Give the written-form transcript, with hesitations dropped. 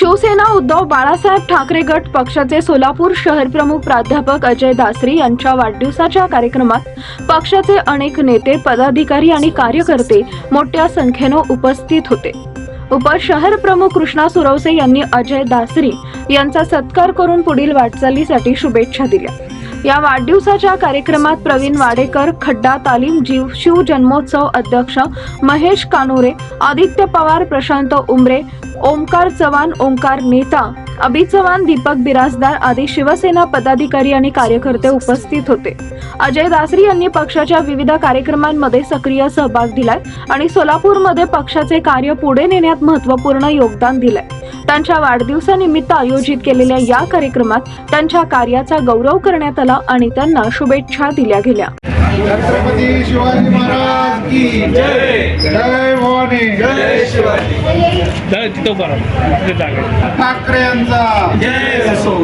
शिवसेना उद्धव बाळासाहेब ठाकरे गट पक्षाचे सोलापूर शहर प्रमुख प्राध्यापक अजय दासरी यांच्या वाढदिवसाच्या कार्यक्रमात पक्षाचे अनेक नेते, पदाधिकारी आणि कार्यकर्ते मोठ्या संख्येने उपस्थित होते। उपशहर प्रमुख कृष्णा सुरवसे यांनी अजय दासरी यांचा सत्कार करून पुढील वाटचालीसाठी शुभेच्छा दिल्या। या वाढदिवसाच्या कार्यक्रमात प्रवीण वाडेकर, खड्डा तालीम शिव जन्मोत्सव अध्यक्ष महेश कानोरे, आदित्य पवार, प्रशांत उमरे, ओमकार चव्हाण, ओंकार नेता, अभि चव्हाण, दीपक बिराजदार आदी शिवसेना पदाधिकारी आणि कार्यकर्ते उपस्थित होते। अजय दासरी यांनी पक्षाच्या विविध कार्यक्रमांमध्ये सक्रिय सहभाग दिलाय आणि सोलापूरमध्ये पक्षाचे कार्य पुढे नेण्यात महत्त्वपूर्ण योगदान दिलंय। त्यांच्या वाढदिवसानिमित्त आयोजित केलेल्या या कार्यक्रमात त्यांच्या कार्याचा गौरव करण्यात आला आणि त्यांना शुभेच्छा दिल्या गेल्या। छत्रपती शिवाजी महाराज की जय, जय भवानी, जय शिवाजी, जय ठाकरे ठाकरे यांचा जय असो।